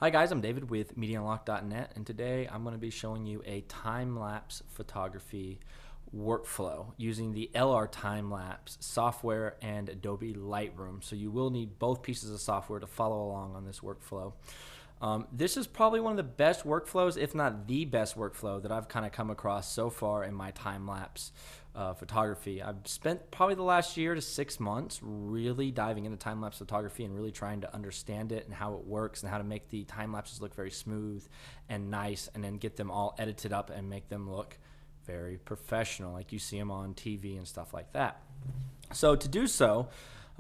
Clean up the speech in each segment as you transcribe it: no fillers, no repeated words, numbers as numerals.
Hi guys, I'm David with MediaUnlock.net, and today I'm going to be showing you a time-lapse photography workflow using the LR TimeLapse software and Adobe Lightroom. So you will need both pieces of software to follow along on this workflow. This is probably one of the best workflows, if not the best workflow that I've kind of come across so far in my time-lapse photography. I've spent probably the last year to 6 months really diving into time-lapse photography and really trying to understand it and how it works and how to make the time-lapses look very smooth and nice, and then get them all edited up and make them look very professional like you see them on TV and stuff like that. So to do so,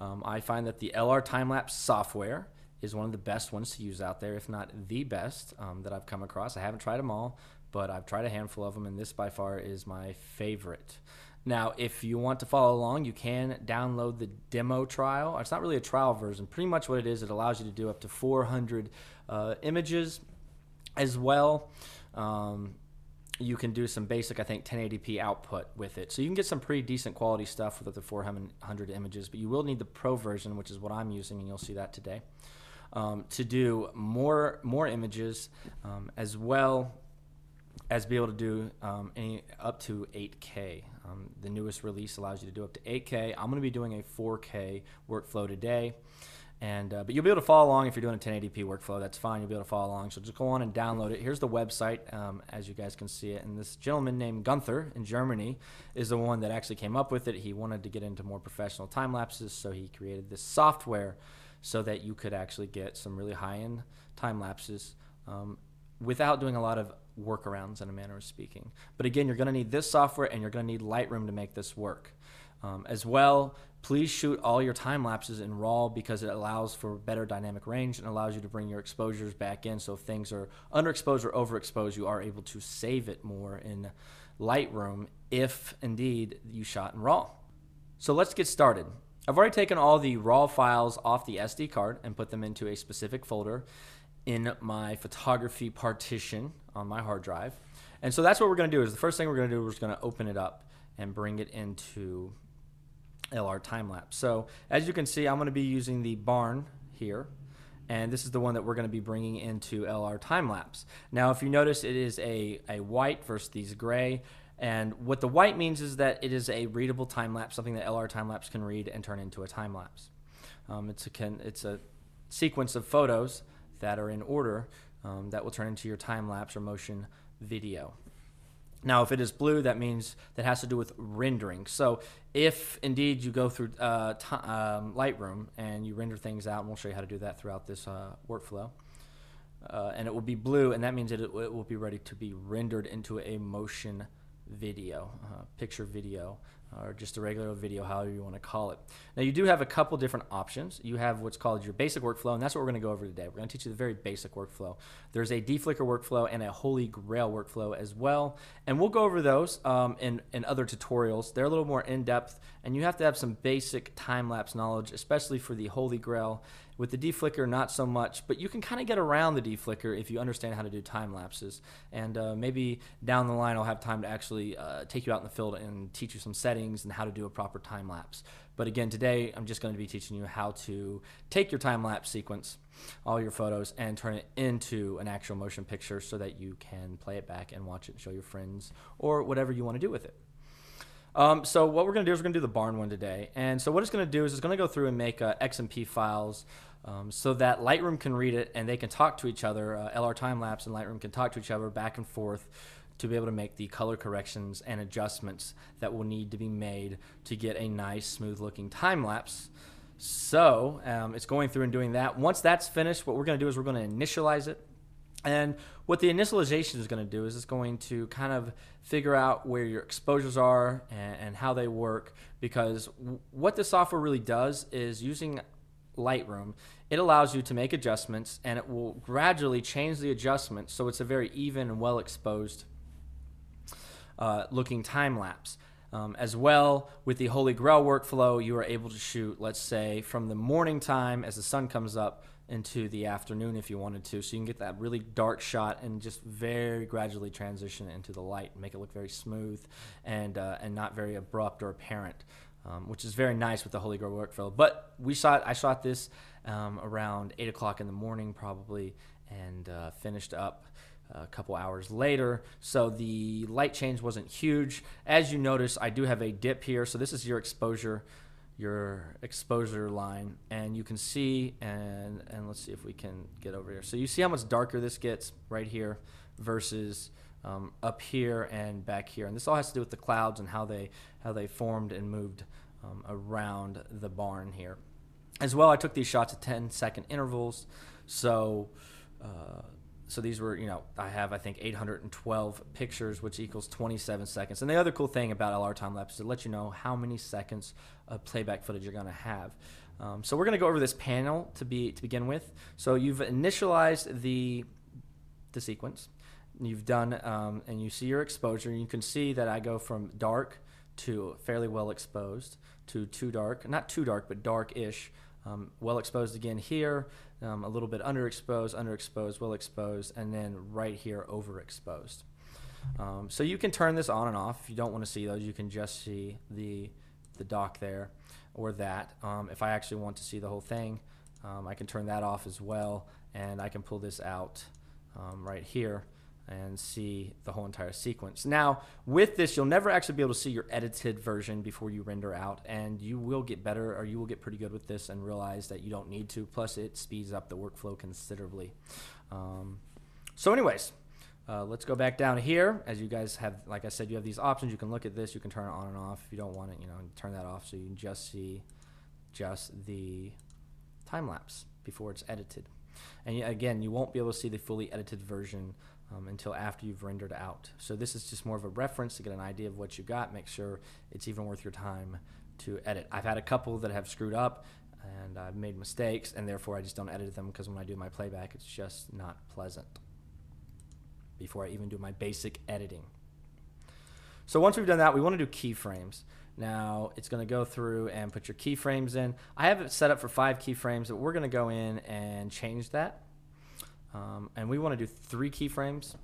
I find that the LR TimeLapse software is one of the best ones to use out there, if not the best that I've come across. I haven't tried them all, but I've tried a handful of them, and this by far is my favorite. Now, if you want to follow along, you can download the demo trial. It's not really a trial version. Pretty much what it is, it allows you to do up to 400 images as well. You can do some basic, I think, 1080p output with it. So you can get some pretty decent quality stuff with up to 400 images, but you will need the pro version, which is what I'm using, and you'll see that today, to do more images, as well as be able to do up to 8K. The newest release allows you to do up to 8K. I'm going to be doing a 4K workflow today. But you'll be able to follow along if you're doing a 1080p workflow. That's fine. You'll be able to follow along. So just go on and download it. Here's the website, as you guys can see it. And this gentleman named Gunther in Germany is the one that actually came up with it. He wanted to get into more professional time lapses, so he created this software so that you could actually get some really high-end time lapses without doing a lot of workarounds, in a manner of speaking. But again, you're going to need this software, and you're going to need Lightroom to make this work. As well, please shoot all your time lapses in RAW, because it allows for better dynamic range and allows you to bring your exposures back in. So if things are underexposed or overexposed, you are able to save it more in Lightroom if indeed you shot in RAW. So let's get started. I've already taken all the RAW files off the SD card and put them into a specific folder in my photography partition on my hard drive. And so that's what we're going to do. Is the first thing we're going to do is going to open it up and bring it into LR TimeLapse. So as you can see, I'm going to be using the barn here, and this is the one that we're going to be bringing into LR TimeLapse. Now, if you notice, it is a white versus these gray, and what the white means is that it is a readable time lapse, something that LR TimeLapse can read and turn into a time lapse. It's a sequence of photos that are in order that will turn into your time lapse or motion video. Now, if it is blue, that means that has to do with rendering. So if indeed you go through Lightroom and you render things out, and we'll show you how to do that throughout this workflow, and it will be blue, and that means that it will be ready to be rendered into a motion video, picture video, or just a regular video, however you want to call it. Now, you do have a couple different options. You have what's called your basic workflow, and that's what we're going to go over today. We're going to teach you the very basic workflow. There's a FLICKR workflow and a Holy Grail workflow as well, and we'll go over those in other tutorials. They're a little more in-depth, and you have to have some basic time-lapse knowledge, especially for the Holy Grail. With the FLICKR, not so much, but you can kind of get around the FLICKR if you understand how to do time lapses. And maybe down the line I'll have time to actually take you out in the field and teach you some settings and how to do a proper time lapse. But again, today I'm just going to be teaching you how to take your time lapse sequence, all your photos, and turn it into an actual motion picture so that you can play it back and watch it and show your friends or whatever you want to do with it. So what we're going to do is we're going to do the barn one today. And so what it's going to do is it's going to go through and make XMP files so that Lightroom can read it and they can talk to each other. LR TimeLapse and Lightroom can talk to each other back and forth to be able to make the color corrections and adjustments that will need to be made to get a nice, smooth-looking time lapse. So it's going through and doing that. Once that's finished, what we're going to do is we're going to initialize it. And what the initialization is going to do is it's going to kind of figure out where your exposures are and how they work, because what the software really does is, using Lightroom, it allows you to make adjustments, and it will gradually change the adjustments so it's a very even and well exposed looking time lapse. As well, with the Holy Grail workflow, you are able to shoot, let's say, from the morning time as the sun comes up into the afternoon if you wanted to, so you can get that really dark shot and just very gradually transition it into the light and make it look very smooth and not very abrupt or apparent, which is very nice with the Holy Grail workflow. But I shot this around 8 o'clock in the morning probably, and finished up a couple hours later. So the light change wasn't huge. As you notice, I do have a dip here. So this is your exposure line, and you can see, and let's see if we can get over here. So you see how much darker this gets right here versus up here and back here. And this all has to do with the clouds and how they formed and moved around the barn here. As well, I took these shots at 10-second intervals. So these were, I have, I think, 812 pictures, which equals 27 seconds. And the other cool thing about LR Time Lapse is it lets you know how many seconds of playback footage you're going to have. So we're going to go over this panel to begin with. So you've initialized the sequence. You've done, and you see your exposure. You can see that I go from dark to fairly well exposed to too dark, not too dark, but dark-ish. Well exposed again here, a little bit underexposed, well exposed, and then right here overexposed. So you can turn this on and off. If you don't want to see those, you can just see the dock there or that. If I actually want to see the whole thing, I can turn that off as well, and I can pull this out right here and see the whole entire sequence. Now, with this, you'll never actually be able to see your edited version before you render out, and you will get better, or you will get pretty good with this and realize that you don't need to. Plus, it speeds up the workflow considerably. So anyways, let's go back down here. As you guys have, like I said, you have these options. You can look at this. You can turn it on and off. If you don't want it, turn that off so you can just see the time lapse before it's edited. And again, you won't be able to see the fully edited version until after you've rendered out. So this is just more of a reference to get an idea of what you got. Make sure it's even worth your time to edit. I've had a couple that have screwed up and I've made mistakes, and therefore I just don't edit them, because when I do my playback, it's just not pleasant before I even do my basic editing. So once we've done that, we want to do keyframes. Now it's going to go through and put your keyframes in. I have it set up for 5 keyframes, but we're going to go in and change that. And we want to do 3 keyframes.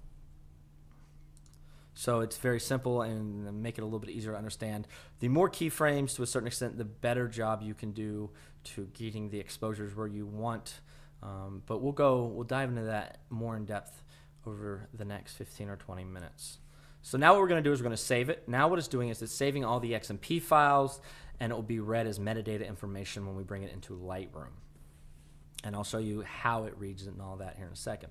So it's very simple and make it a little bit easier to understand. The more keyframes, to a certain extent, the better job you can do to getting the exposures where you want. But we'll dive into that more in depth over the next 15 or 20 minutes. So now what we're going to do is we're going to save it. Now what it's doing is it's saving all the XMP files, and it will be read as metadata information when we bring it into Lightroom. And I'll show you how it reads it and all that here in a second.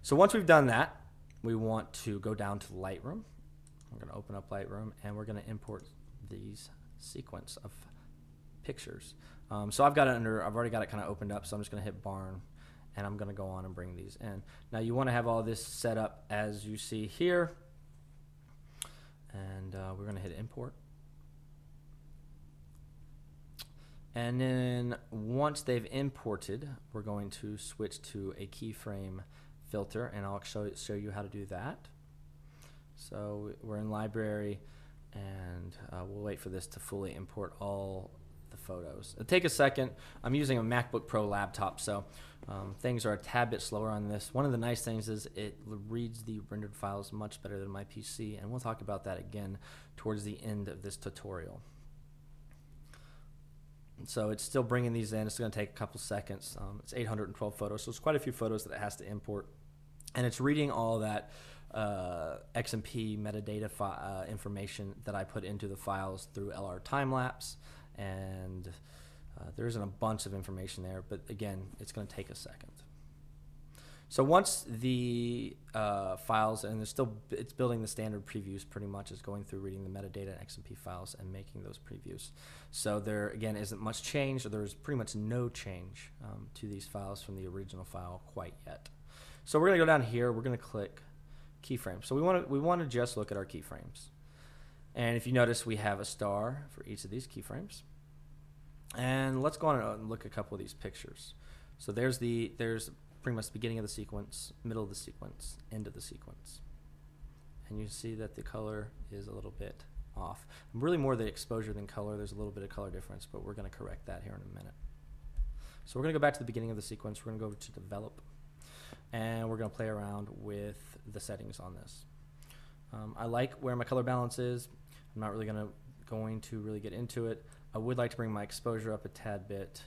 So once we've done that, we want to go down to Lightroom. We're going to open up Lightroom, and we're going to import these sequence of pictures. So I've already got it kind of opened up, so I'm just going to hit Barn, and I'm going to go on and bring these in. Now you want to have all this set up as you see here, and we're going to hit Import. And then once they've imported, we're going to switch to a keyframe filter, and I'll show you how to do that. So we're in Library, and we'll wait for this to fully import all the photos. It'll take a second. I'm using a MacBook Pro laptop, so things are a tad bit slower on this. One of the nice things is it reads the rendered files much better than my PC, and we'll talk about that again towards the end of this tutorial. So it's still bringing these in. It's going to take a couple seconds. It's 812 photos, so it's quite a few photos that it has to import. And it's reading all that XMP metadata information that I put into the files through LR Time Lapse. And there isn't a bunch of information there, but again, it's going to take a second. So once the files, and it's building the standard previews pretty much, is going through reading the metadata and XMP files and making those previews. So there, again, isn't much change, or there's pretty much no change to these files from the original file quite yet. So we're going to go down here. We're going to click keyframes. So we want to just look at our keyframes. And if you notice, we have a star for each of these keyframes. And let's go on and look at a couple of these pictures. So there's pretty much the beginning of the sequence, middle of the sequence, end of the sequence. And you see that the color is a little bit off. Really more the exposure than color. There's a little bit of color difference, but we're going to correct that here in a minute. So we're going to go back to the beginning of the sequence. We're going to go over to Develop, and we're going to play around with the settings on this. I like where my color balance is. I'm not really going to really get into it. I would like to bring my exposure up a tad bit,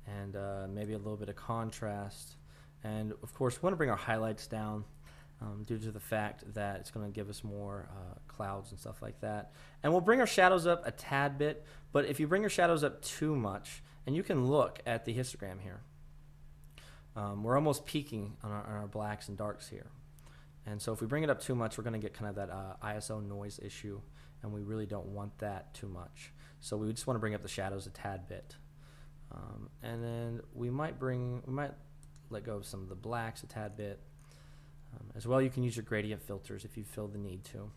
and maybe a little bit of contrast, And of course, we want to bring our highlights down due to the fact that it's going to give us more clouds and stuff like that. And we'll bring our shadows up a tad bit, but if you bring your shadows up too much, and you can look at the histogram here, we're almost peaking on our blacks and darks here. And so if we bring it up too much, we're going to get kind of that ISO noise issue, and we really don't want that too much. So we just want to bring up the shadows a tad bit. And then we might let go of some of the blacks a tad bit. As well, you can use your gradient filters if you feel the need to.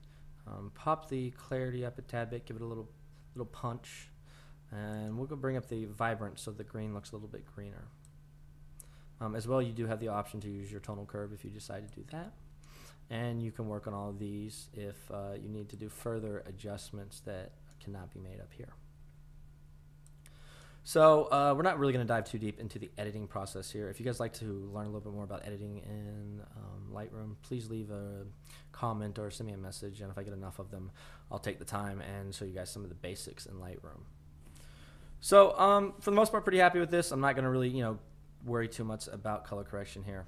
Pop the clarity up a tad bit, give it a little punch, and we'll go bring up the vibrance so the green looks a little bit greener. As well, you do have the option to use your tonal curve if you decide to do that. And you can work on all of these if you need to do further adjustments that cannot be made up here. So we're not really going to dive too deep into the editing process here. If you guys like to learn a little bit more about editing in Lightroom, please leave a comment or send me a message, and if I get enough of them, I'll take the time and show you guys some of the basics in Lightroom. So for the most part, pretty happy with this. I'm not going to really worry too much about color correction here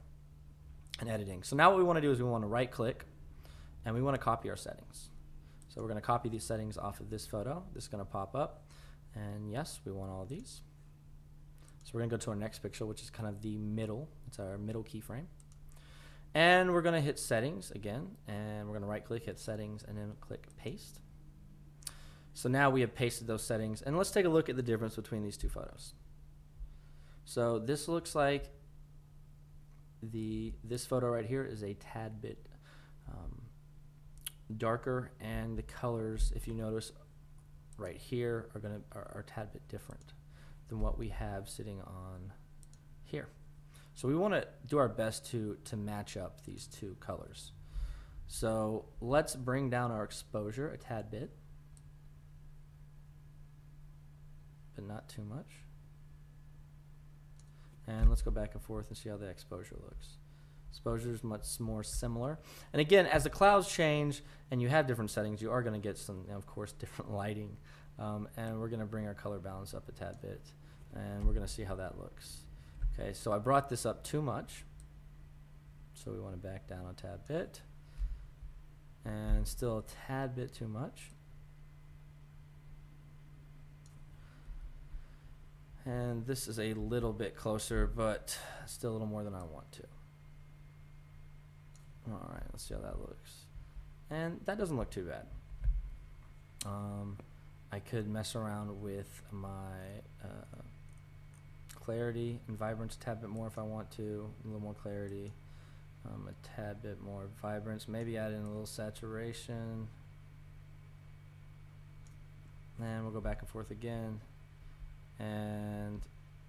and editing. So now what we want to do is we want to right click and we want to copy our settings. So we're going to copy these settings off of this photo. This is going to pop up. And yes, we want all of these. So we're going to go to our next pixel, which is kind of the middle. It's our middle keyframe. And we're going to hit settings again, and we're going to right click, hit settings, and then click paste. So now we have pasted those settings, and let's take a look at the difference between these two photos. So this looks like this photo right here is a tad bit darker, and the colors, if you notice, right here are a tad bit different than what we have sitting on here. So we want to do our best to match up these two colors. So let's bring down our exposure a tad bit, but not too much. And let's go back and forth and see how the exposure looks. Exposure is much more similar. And again, as the clouds change and you have different settings, you are going to get some, of course, different lighting. And we're going to bring our color balance up a tad bit. And we're going to see how that looks. Okay, so I brought this up too much. So we want to back down a tad bit. And still a tad bit too much. And this is a little bit closer, but still a little more than I want to. Alright, let's see how that looks. And that doesn't look too bad. I could mess around with my clarity and vibrance a tad bit more if I want to. A little more clarity, a tad bit more vibrance. Maybe add in a little saturation. And we'll go back and forth again. And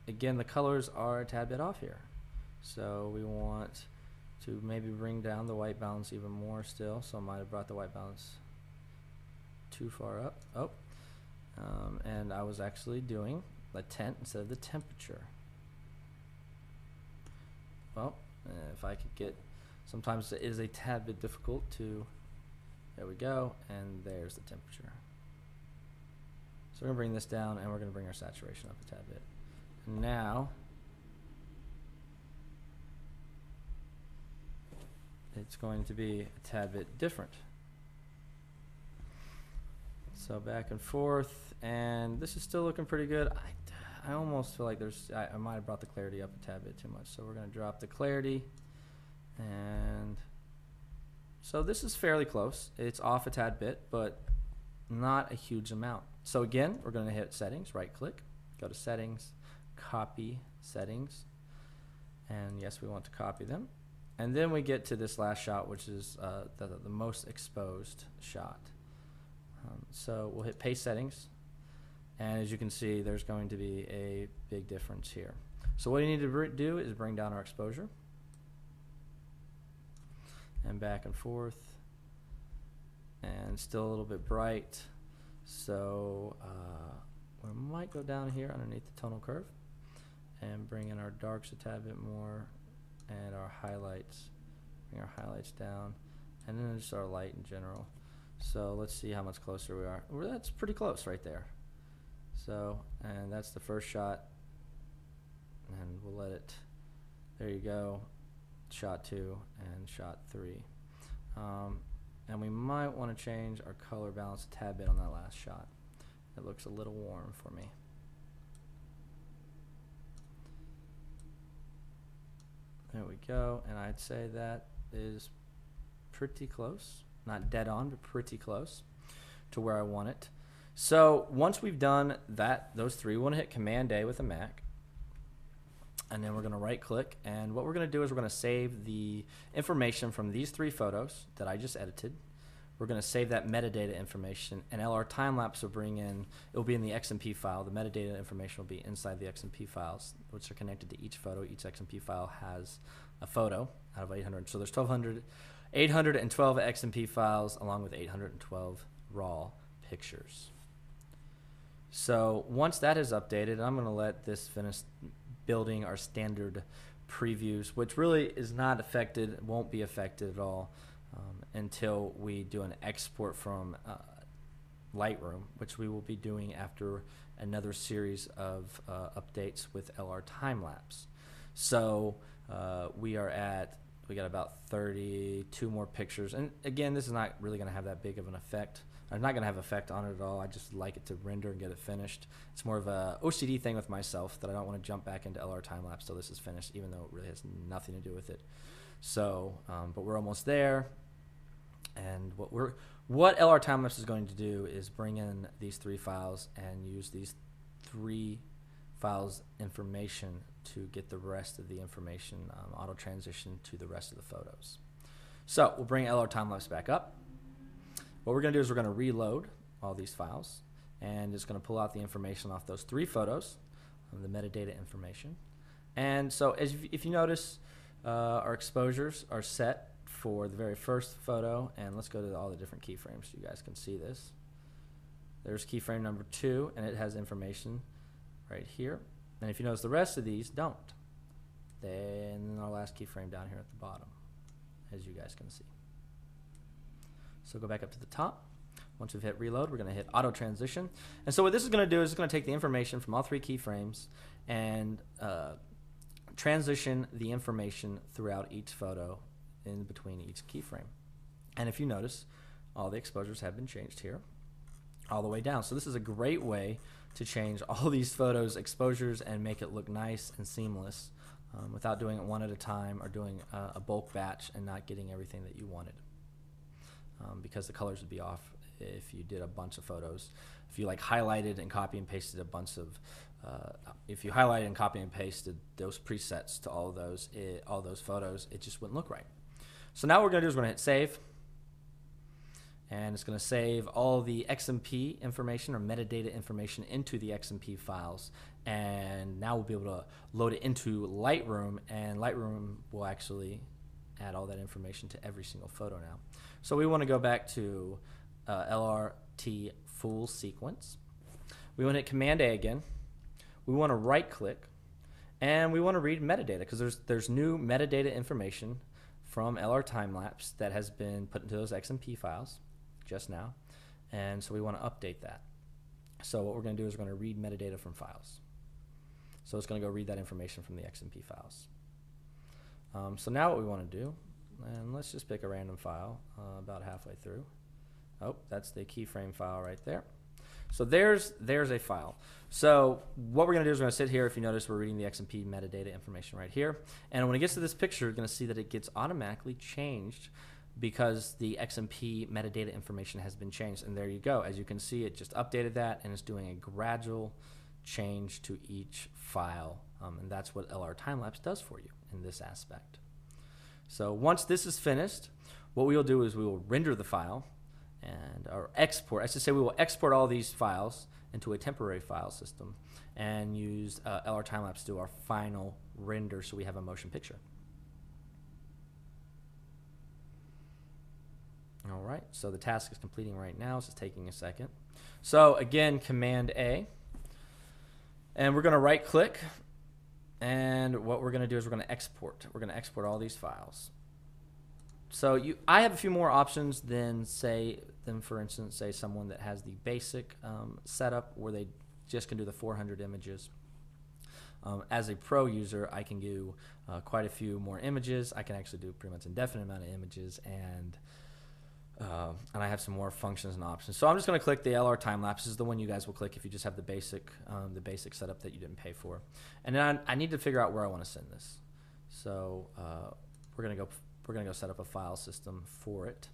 again, the colors are a tad bit off here. So we want to maybe bring down the white balance even more still. So I might have brought the white balance too far up. Oh. And I was actually doing the tint instead of the temperature. Well, if I could get, sometimes it is a tad bit difficult to, there we go, and there's the temperature. So we're going to bring this down, and we're going to bring our saturation up a tad bit. And now, it's going to be a tad bit different. So back and forth, and this is still looking pretty good. I almost feel like I might have brought the clarity up a tad bit too much. So we're going to drop the clarity, and so this is fairly close. It's off a tad bit, but not a huge amount. So again, we're going to hit settings, right click, go to settings, copy settings, and yes, we want to copy them. And then we get to this last shot, which is the most exposed shot. So we'll hit paste settings, and as you can see, there's going to be a big difference here. So what you need to do is bring down our exposure, and back and forth, and still a little bit bright. So we might go down here underneath the tonal curve and bring in our darks a tad bit more, and our highlights, bring our highlights down, and then just our light in general. So let's see how much closer we are. Well, that's pretty close right there. So, and that's the first shot, and we'll let it, there you go. shot 2, and shot 3. And we might want to change our color balance a tad bit on that last shot. It looks a little warm for me. There we go, and I'd say that is pretty close. Not dead on, but pretty close to where I want it. So once we've done that, those three, we want to hit Command A with a Mac. And then we're going to right click, and what we're going to do is we're going to save the information from these 3 photos that I just edited. We're going to save that metadata information, and LR Time-Lapse will bring in, it will be in the XMP file. The metadata information will be inside the XMP files, which are connected to each photo. Each XMP file has a photo out of 800. So there's 812 XMP files along with 812 raw pictures. So once that is updated, I'm going to let this finish building our standard previews, which really is not affected, won't be affected at all until we do an export from Lightroom, which we will be doing after another series of updates with LR Time Lapse. So we got about 32 more pictures, and again, this is not really going to have that big of an effect. I'm not going to have effect on it at all. I just like it to render and get it finished. It's more of a OCD thing with myself that I don't want to jump back into LR Time Lapse till this is finished, even though it really has nothing to do with it. So, but we're almost there. And what LR Time Lapse is going to do is bring in these 3 files and use these 3 files information to get the rest of the information auto transition to the rest of the photos. So we'll bring LR Time Lapse back up. What we're going to do is we're going to reload all these files, and it's going to pull out the information off those 3 photos, the metadata information. And so if you notice, our exposures are set for the very first photo, and let's go to all the different keyframes so you guys can see this. There's keyframe number 2, and it has information right here. And if you notice, the rest of these don't. Then our last keyframe down here at the bottom, as you guys can see. So go back up to the top. Once we've hit reload, we're going to hit auto transition. And so what this is going to do is it's going to take the information from all 3 keyframes and transition the information throughout each photo in between each keyframe. And if you notice, all the exposures have been changed here all the way down. So this is a great way to change all these photos exposures and make it look nice and seamless without doing it one at a time or doing a bulk batch and not getting everything that you wanted. Because the colors would be off if you did a bunch of photos. If you like highlighted and copy and pasted a bunch of, if you highlighted and copy and pasted those presets to all those photos, it just wouldn't look right. So now what we're going to do is we're going to hit save, and it's going to save all the XMP information or metadata information into the XMP files, and now we'll be able to load it into Lightroom, and Lightroom will actually add all that information to every single photo now. So we want to go back to LRT full sequence. We want to hit Command A again. We want to right click, and we want to read metadata because there's new metadata information from LR Time Lapse that has been put into those XMP files just now, and so we want to update that. So what we're going to do is we're going to read metadata from files. So it's going to go read that information from the XMP files. So now what we want to do, and let's just pick a random file about halfway through. Oh, that's the keyframe file right there. So there's a file. So what we're going to do is we're going to sit here. If you notice, we're reading the XMP metadata information right here. And when it gets to this picture, you're going to see that it gets automatically changed because the XMP metadata information has been changed. And there you go. As you can see, it just updated that, and it's doing a gradual change to each file. And that's what LR Time Lapse does for you in this aspect. So once this is finished, what we will do is we will render the file or export. I should say we will export all these files into a temporary file system and use LR Time Lapse to do our final render so we have a motion picture. All right, so the task is completing right now. It's just taking a second. So again, Command A, and we're going to right click, and what we're going to do is we're going to export. We're going to export all these files. So I have a few more options than for instance, say someone that has the basic setup where they just can do the 400 images. As a pro user, I can do quite a few more images. I can actually do pretty much indefinite amount of images, and I have some more functions and options. So I'm just going to click the LR Time Lapse. This is the one you guys will click if you just have the basic setup that you didn't pay for. And then I need to figure out where I want to send this. So we're going to go set up a file system for it,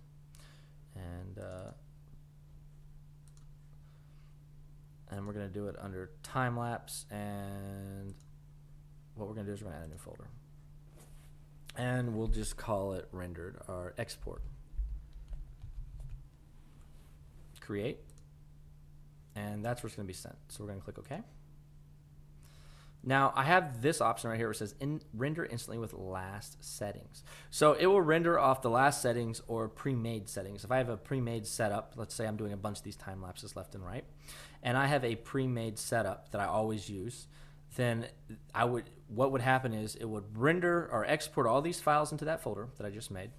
and we're going to do it under time lapse. And what we're going to do is we're going to add a new folder, and we'll just call it rendered or export. Create, and that's where it's going to be sent. So we're going to click OK. Now I have this option right here where it says render instantly with last settings. So it will render off the last settings or pre-made settings. If I have a pre-made setup, let's say I'm doing a bunch of these time lapses left and right, and I have a pre-made setup that I always use, then what would happen is it would render or export all these files into that folder that I just made,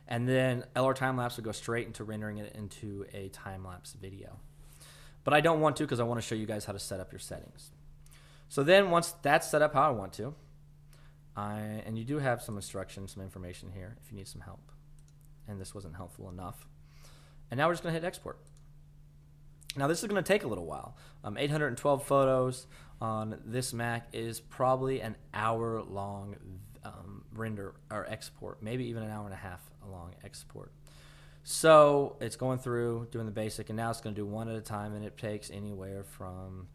and then LR Time Lapse would go straight into rendering it into a time lapse video. But I don't want to, because I want to show you guys how to set up your settings. So then once that's set up how I want to, and you do have some instructions, some information here if you need some help, and this wasn't helpful enough. And now we're just going to hit export. Now this is going to take a little while. 812 photos on this Mac is probably an hour-long render or export, maybe even an hour and a half long export. So it's going through, doing the basic, and now it's going to do one at a time, and it takes anywhere from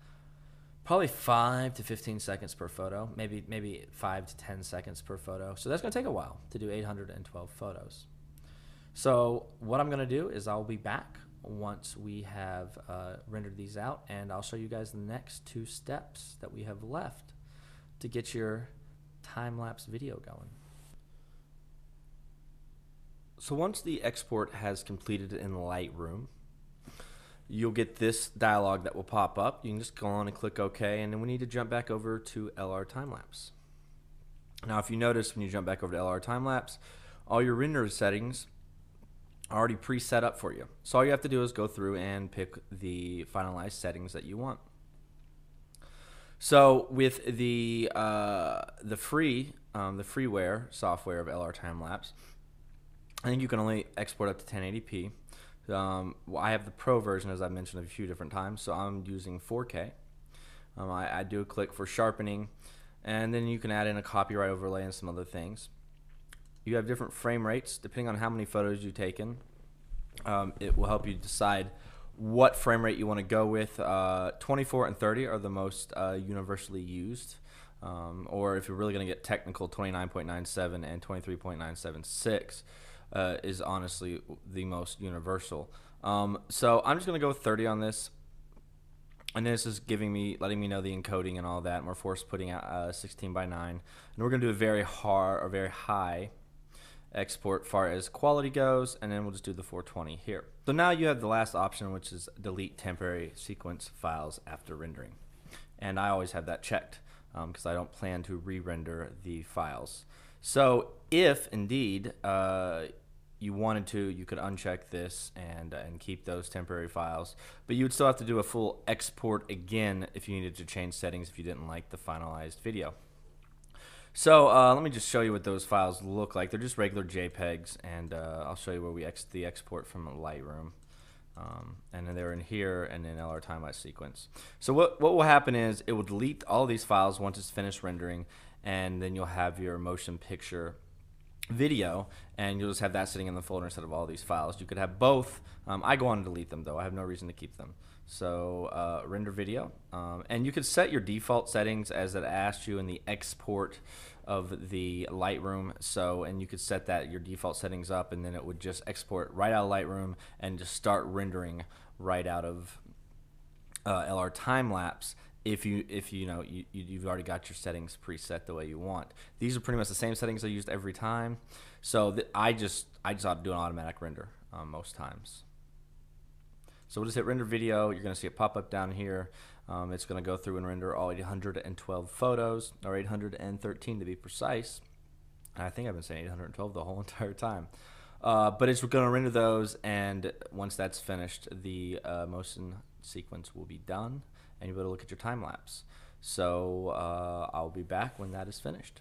probably 5 to 15 seconds per photo, maybe 5 to 10 seconds per photo. So that's going to take a while to do 812 photos. So what I'm going to do is I'll be back once we have rendered these out, and I'll show you guys the next 2 steps that we have left to get your time-lapse video going. So once the export has completed in Lightroom, you'll get this dialog that will pop up. You can just go on and click OK, and then we need to jump back over to LR Time Lapse. Now if you notice, when you jump back over to LR Time Lapse, all your render settings are already pre-set up for you. So all you have to do is go through and pick the finalized settings that you want. So with the freeware software of LR Time Lapse, I think you can only export up to 1080p. I have the Pro version, as I mentioned a few different times, so I'm using 4K. I do a click for sharpening, and then you can add in a copyright overlay and some other things. You have different frame rates depending on how many photos you've taken. It will help you decide what frame rate you want to go with. 24 and 30 are the most universally used, or if you're really going to get technical, 29.97 and 23.976 is honestly the most universal. So I'm just going to go with 30 on this, and this is letting me know the encoding and all that, and we're force putting out 16 by 9, and we're going to do a very high export far as quality goes, and then we'll just do the 420 here. So now you have the last option, which is delete temporary sequence files after rendering, and I always have that checked because I don't plan to re-render the files. So if indeed you wanted to, you could uncheck this and keep those temporary files, but you would still have to do a full export again if you needed to change settings if you didn't like the finalized video. So let me just show you what those files look like. They're just regular JPEGs, and I'll show you where we the export from Lightroom. And then they're in here and in LR Time Lapse sequence. So what will happen is it will delete all these files once it's finished rendering, and then you'll have your motion picture video, and you'll just have that sitting in the folder instead of all these files. You could have both. I go on and delete them though. I have no reason to keep them. So render video, and you could set your default settings as it asked you in the export of the Lightroom. So, and you could set that your default settings up, and then it would just export right out of Lightroom and just start rendering right out of LR Time Lapse. If you've already got your settings preset the way you want. These are pretty much the same settings I used every time. So I just ought to do an automatic render most times. So we'll just hit render video. You're going to see it pop up down here. It's going to go through and render all 812 photos, or 813 to be precise. And I think I've been saying 812 the whole entire time. But it's going to render those, and once that's finished, the motion sequence will be done, and you'll be able to look at your time lapse. So I'll be back when that is finished.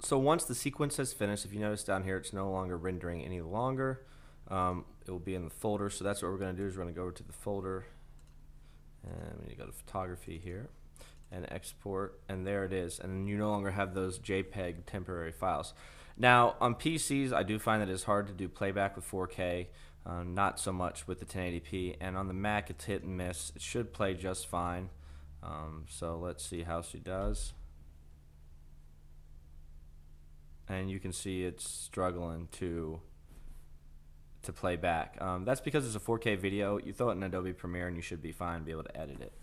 So once the sequence has finished, if you notice down here, it's no longer rendering any longer. It will be in the folder. So that's what we're going to do is we're going to go over to the folder, and we need to go to photography here and export, and there it is. And you no longer have those JPEG temporary files. Now on PCs, I do find that it's hard to do playback with 4K. Not so much with the 1080p, and on the Mac it's hit and miss. It should play just fine. So let's see how she does. And you can see it's struggling to play back. That's because it's a 4K video. You throw it in Adobe Premiere and you should be fine, be able to edit it.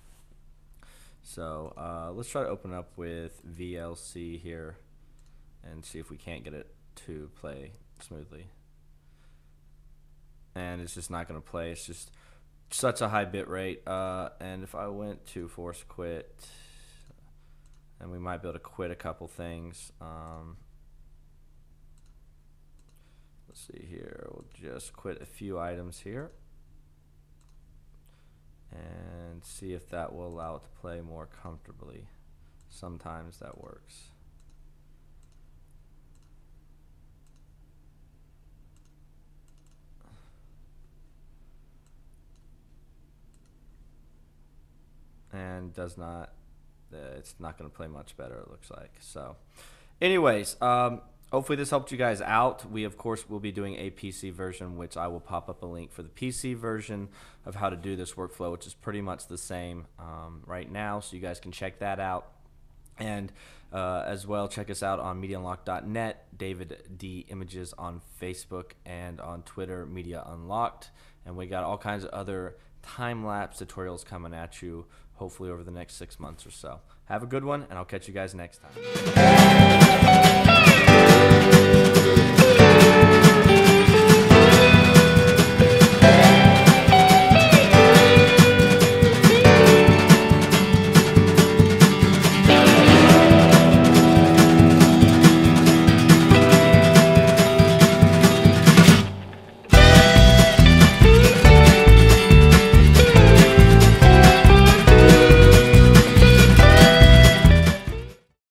So let's try to open up with VLC here and see if we can't get it to play smoothly. And it's just not going to play. It's just such a high bit rate. And if I went to force quit, and we might be able to quit a couple things. Let's see here. We'll just quit a few items here and see if that will allow it to play more comfortably. Sometimes that works. And does not, it's not going to play much better, it looks like. So anyways, hopefully this helped you guys out. We of course will be doing a PC version, which I will pop up a link for the PC version of how to do this workflow, which is pretty much the same right now, so you guys can check that out. And as well, check us out on MediaUnlocked.net, David D Images on Facebook, and on Twitter, Media Unlocked. And we got all kinds of other time-lapse tutorials coming at you, hopefully over the next 6 months or so. Have a good one, and I'll catch you guys next time.